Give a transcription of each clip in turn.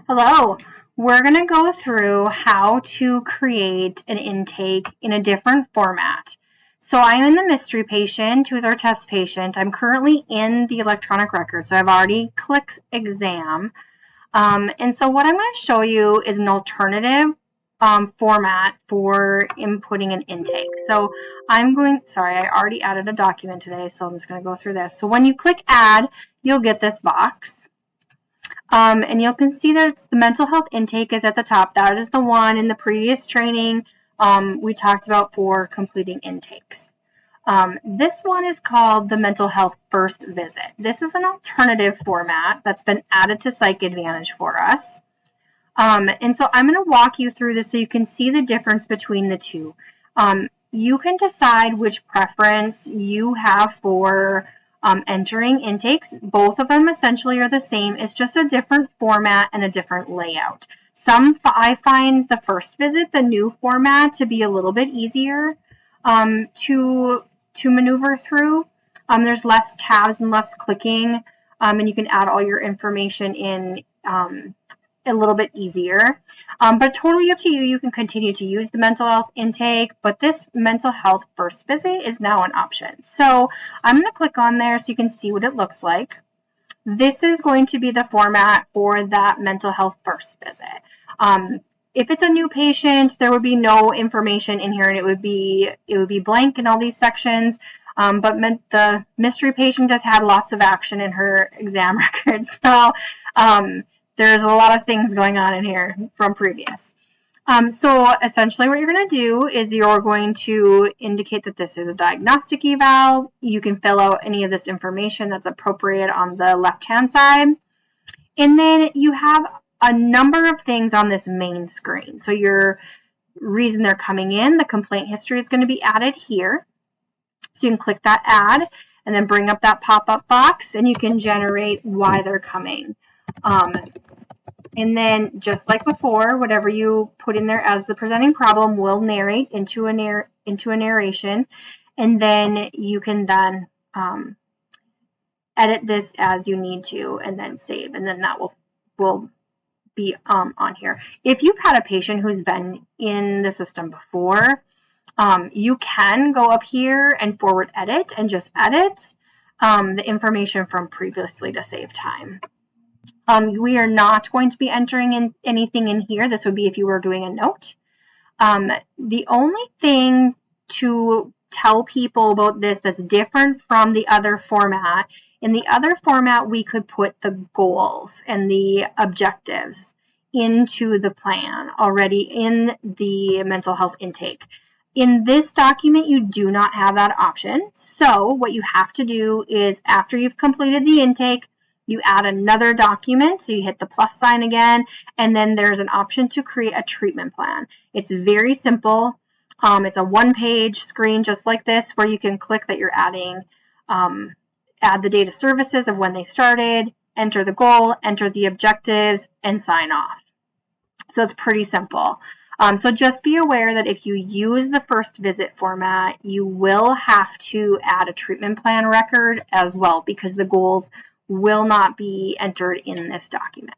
Hello. We're going to go through how to create an intake in a different format. So I'm in the mystery patient, who is our test patient. I'm currently in the electronic record, so I've already clicked exam. And so what I'm going to show you is an alternative format for inputting an intake. So sorry, I already added a document today, so I'm just going to go through this. So when you click add, you'll get this box. And you can see that the mental health intake is at the top. That is the one in the previous training we talked about for completing intakes. This one is called the mental health first visit. This is an alternative format that's been added to Psych Advantage for us. And so I'm going to walk you through this so you can see the difference between the two. You can decide which preference you have for entering intakes. Both of them essentially are the same. It's just a different format and a different layout. I find the first visit, the new format, to be a little bit easier to maneuver through. There's less tabs and less clicking, and you can add all your information in a little bit easier, but totally up to you. You can continue to use the mental health intake, but this mental health first visit is now an option. So I'm going to click on there so you can see what it looks like. This is going to be the format for that mental health first visit. If it's a new patient, there would be no information in here, and it would be blank in all these sections. But the mystery patient has had lots of action in her exam record, so there's a lot of things going on in here from previous. So essentially what you're going to do is you're going to indicate that this is a diagnostic eval. You can fill out any of this information that's appropriate on the left-hand side. And then you have a number of things on this main screen. So your reason they're coming in, the complaint history is going to be added here. So you can click that add and then bring up that pop-up box, and you can generate why they're coming. And then, just like before, whatever you put in there as the presenting problem will narrate into a narration, and then you can then edit this as you need to, and then save, and then that will be on here. If you've had a patient who's been in the system before, you can go up here and forward edit and just edit the information from previously to save time. We are not going to be entering in anything in here. This would be if you were doing a note. The only thing to tell people about this that's different from the other format, in the other format we could put the goals and the objectives into the plan already in the mental health intake. In this document, you do not have that option. So what you have to do is, after you've completed the intake, you add another document, so you hit the plus sign again, and then there's an option to create a treatment plan. It's very simple. It's a one-page screen just like this, where you can click that you're adding, add the data services of when they started, enter the goal, enter the objectives, and sign off. So it's pretty simple. So just be aware that if you use the first visit format, you will have to add a treatment plan record as well, because the goals will not be entered in this document.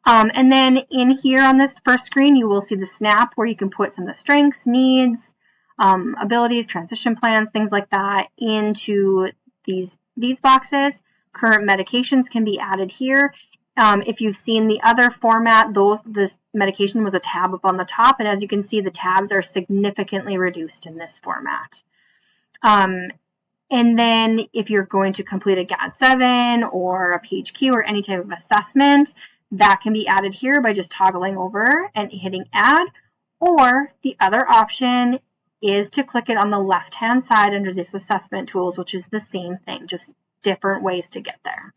And then in here on this first screen, you will see the snap where you can put some of the strengths, needs, abilities, transition plans, things like that into these boxes. Current medications can be added here. If you've seen the other format, this medication was a tab up on the top, and as you can see, the tabs are significantly reduced in this format. And then if you're going to complete a GAD-7 or a PHQ or any type of assessment, that can be added here by just toggling over and hitting add. Or the other option is to click it on the left-hand side under this assessment tools, which is the same thing, just different ways to get there.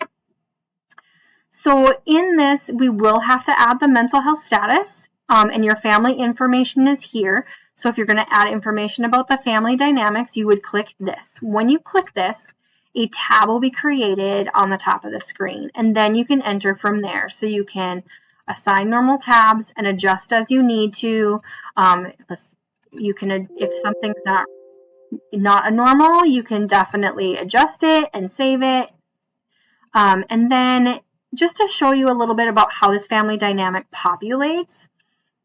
So in this, we will have to add the mental health status, and your family information is here. So if you're going to add information about the family dynamics, you would click this. When you click this, a tab will be created on the top of the screen, and then you can enter from there. So you can assign normal tabs and adjust as you need to. You can, if something's not a normal, you can definitely adjust it and save it. And then just to show you a little bit about how this family dynamic populates,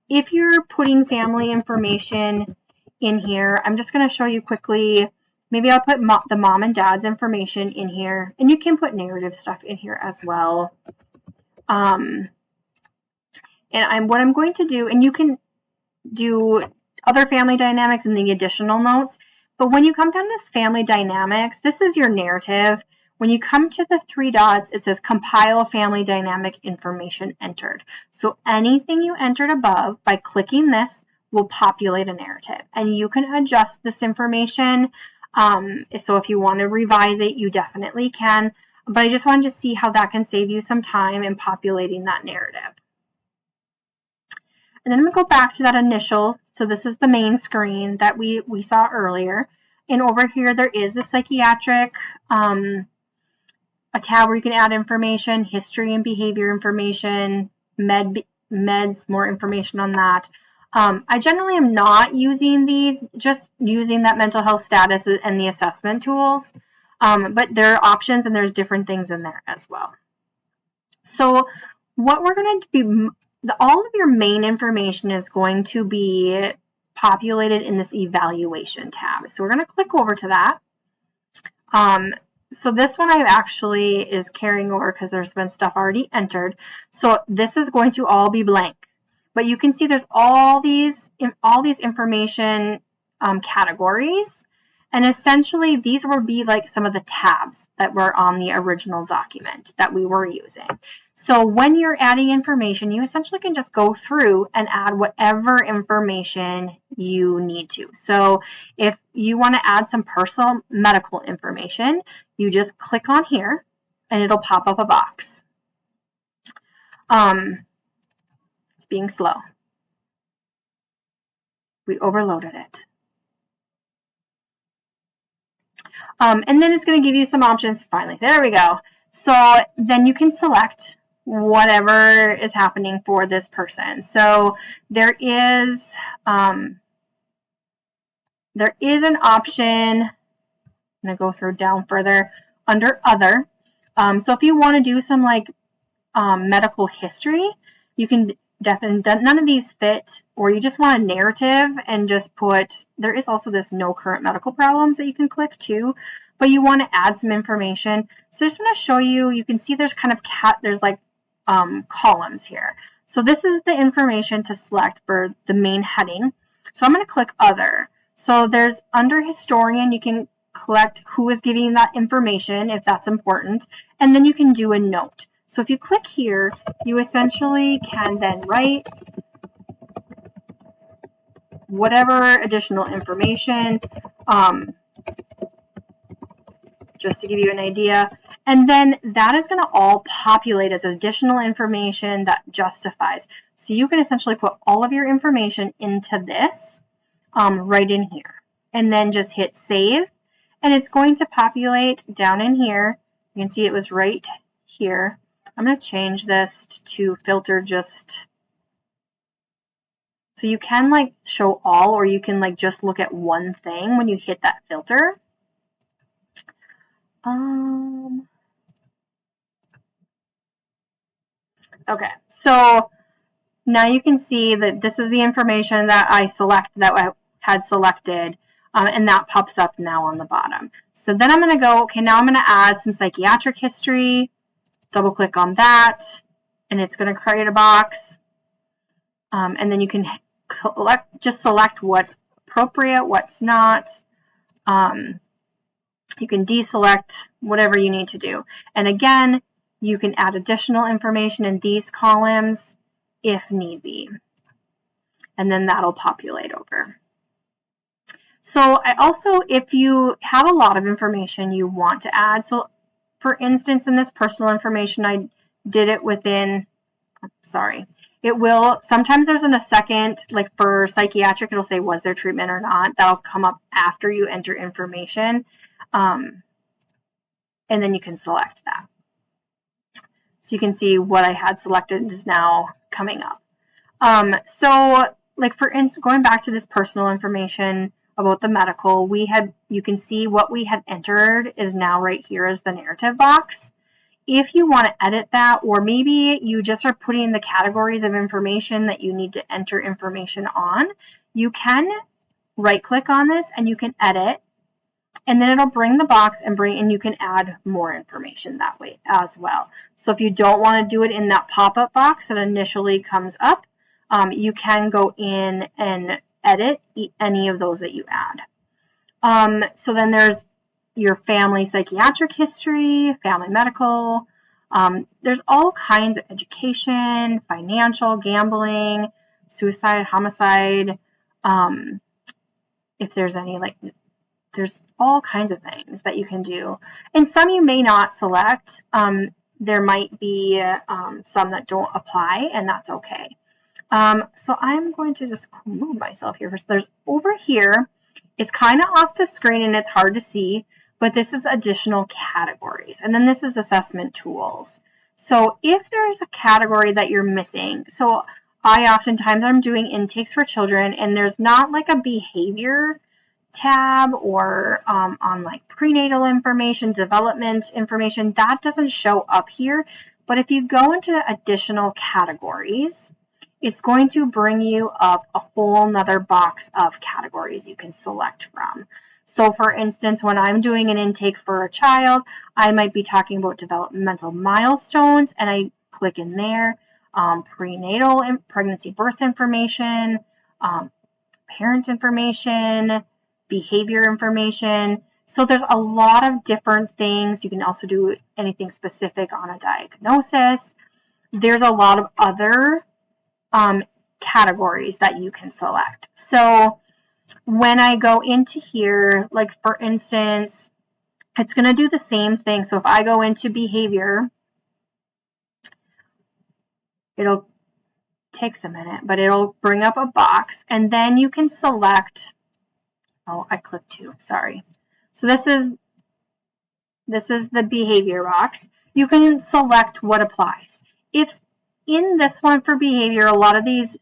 if you're putting family information in here, I'm just going to show you quickly. Maybe I'll put the mom and dad's information in here, and you can put narrative stuff in here as well. And what I'm going to do, and you can do other family dynamics in the additional notes, but when you come down to this family dynamics, this is your narrative. When you come to the 3 dots, it says compile family dynamic information entered. So anything you entered above, by clicking this, will populate a narrative. And you can adjust this information. So if you want to revise it, you definitely can. But I just wanted to see how that can save you some time in populating that narrative. And then I'm going to go back to that initial. So this is the main screen that we saw earlier. And over here, there is the psychiatric, a tab where you can add information, history and behavior information, meds, more information on that. I generally am not using these, just using that mental health status and the assessment tools. But there are options and there's different things in there as well. So what we're going to be, all of your main information is going to be populated in this evaluation tab. So we're going to click over to that. So this one I actually is carrying over because there's been stuff already entered. So this is going to all be blank. But you can see there's all these information categories. And essentially these will be like some of the tabs that were on the original document that we were using. So when you're adding information, you essentially can just go through and add whatever information you need to. So if you want to add some personal medical information, you just click on here and it'll pop up a box. It's being slow. We overloaded it. And then it's going to give you some options. Finally, there we go. So then you can select whatever is happening for this person. So there is an option. I'm going to go through down further under other. So if you want to do some like medical history, you can definitely, none of these fit, or you just want a narrative and just put, there is also this no current medical problems that you can click too, but you want to add some information. So I just want to show you, you can see there's kind of there's like columns here. So this is the information to select for the main heading. So I'm going to click other. So there's under historian, you can collect who is giving that information if that's important, and then you can do a note. So if you click here, you essentially can then write whatever additional information, just to give you an idea. And then that is going to all populate as additional information that justifies. So you can essentially put all of your information into this right in here. And then just hit save. And it's going to populate down in here. You can see it was right here. I'm going to change this to filter just, so you can like show all, or you can like just look at one thing when you hit that filter. Okay, so now you can see that this is the information that I had selected, and that pops up now on the bottom. So then I'm going to go, okay, now I'm going to add some psychiatric history. Double click on that, and it's going to create a box. And then you can just select what's appropriate, what's not. You can deselect whatever you need to do. And again, you can add additional information in these columns if need be. And then that'll populate over. So I also, if you have a lot of information you want to add, so for instance, in this personal information, I did it within, sorry, it will, sometimes there's in a second, like for psychiatric, it'll say, was there treatment or not? That'll come up after you enter information. And then you can select that. So you can see what I had selected is now coming up. So like for instance, going back to this personal information about the medical, you can see what we had entered is now right here as the narrative box. if you want to edit that, or maybe you just are putting the categories of information that you need to enter information on, you can right click on this and you can edit, and then it'll bring the box and you can add more information that way as well. So if you don't want to do it in that pop-up box that initially comes up, you can go in and edit any of those that you add. So then there's your family psychiatric history, family medical. There's all kinds of education, financial, gambling, suicide, homicide. If there's any, like, there's all kinds of things that you can do. And some you may not select. There might be some that don't apply, and that's okay. So I'm going to just move myself here. There's over here, it's kind of off the screen and it's hard to see, but this is additional categories. And then this is assessment tools. So if there's a category that you're missing, so oftentimes I'm doing intakes for children and there's not like a behavior tab or on like prenatal information, development information, that doesn't show up here. But if you go into additional categories, it's going to bring you up a whole nother box of categories you can select from. So for instance, when I'm doing an intake for a child, I might be talking about developmental milestones, and I click in there, prenatal and pregnancy birth information, parent information, behavior information. So there's a lot of different things. You can also do anything specific on a diagnosis. There's a lot of other categories that you can select. So when I go into here, like for instance, it's going to do the same thing. So if I go into behavior, it'll takes a minute, but it'll bring up a box, and then you can select. Oh, I clicked two, sorry. So this is the behavior box. You can select what applies. If in this one for behavior, a lot of these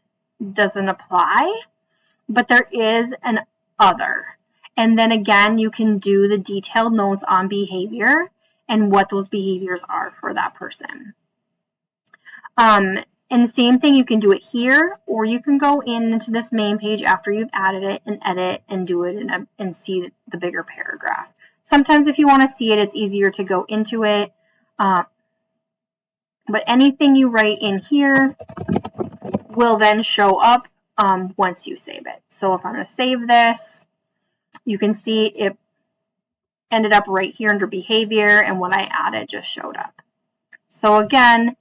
doesn't apply, but there is an other. And then again, you can do the detailed notes on behavior and what those behaviors are for that person. And the same thing, you can do it here, or you can go into this main page after you've added it and edit and do it and see the bigger paragraph. Sometimes if you want to see it, it's easier to go into it. But anything you write in here will then show up once you save it. So if I'm going to save this, you can see it ended up right here under behavior, and what I added just showed up. So again,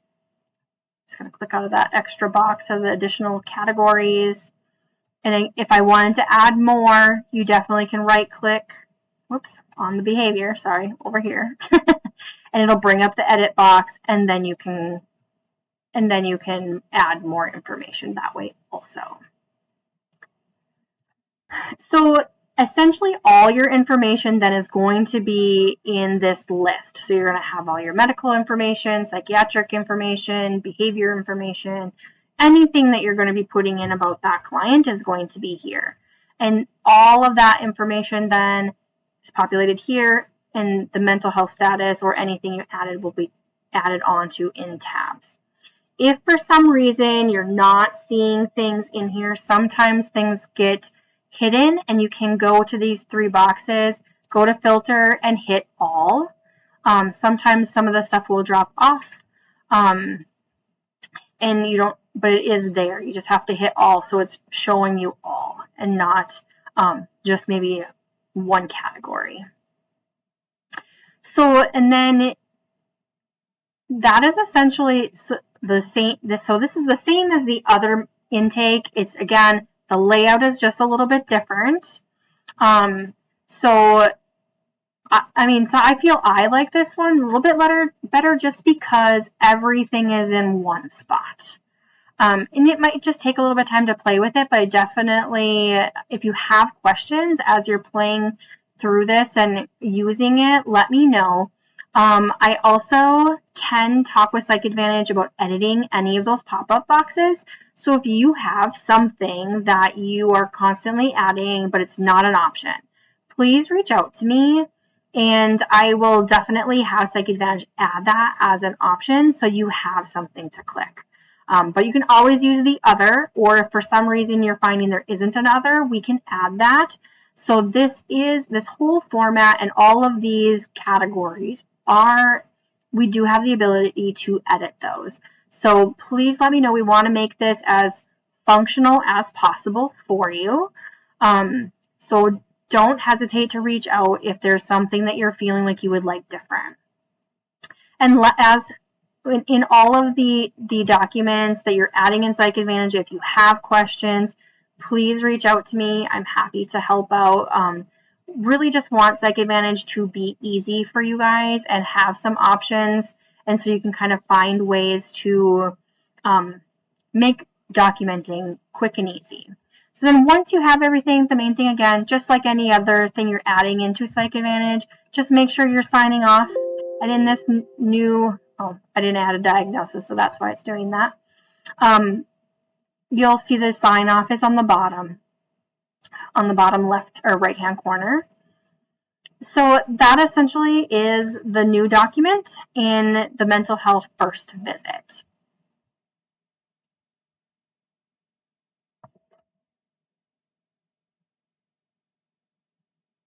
just going to click out of that extra box of the additional categories. And if I wanted to add more, you definitely can right click, whoops, on the behavior, sorry, over here. And it'll bring up the edit box, and then you can add more information that way also. So essentially all your information then is going to be in this list. So you're going to have all your medical information, psychiatric information, behavior information, anything that you're going to be putting in about that client is going to be here. And all of that information then is populated here, and the mental health status or anything you added will be added onto in tabs. If for some reason you're not seeing things in here, sometimes things get hidden, and you can go to these three boxes, go to filter and hit all. Sometimes some of the stuff will drop off, and you don't, but it is there. You just have to hit all, so it's showing you all and not just maybe one category. So, and then that is essentially the same. So this is the same as the other intake. It's again, the layout is just a little bit different. So I feel I like this one a little bit better just because everything is in one spot. And it might just take a little bit of time to play with it, but I definitely, if you have questions as you're playing through this and using it, let me know. I also can talk with Psych Advantage about editing any of those pop-up boxes. So if you have something that you are constantly adding, but it's not an option, please reach out to me. And I will definitely have Psych Advantage add that as an option so you have something to click. But you can always use the other, or if for some reason you're finding there isn't an other, we can add that. So this whole format and all of these categories we do have the ability to edit those. So please let me know. We want to make this as functional as possible for you. So don't hesitate to reach out if there's something that you're feeling like you would like different. And as in all of the documents that you're adding in Psych Advantage, if you have questions, please reach out to me. I'm happy to help out. Really just want Psych Advantage to be easy for you guys and have some options, and so you can kind of find ways to make documenting quick and easy. So then once you have everything, the main thing again, just like any other thing you're adding into Psych Advantage, just make sure you're signing off. And in this new, I didn't add a diagnosis, so that's why it's doing that. You'll see the sign off is on the bottom left or right hand corner. So that essentially is the new document in the mental health first visit.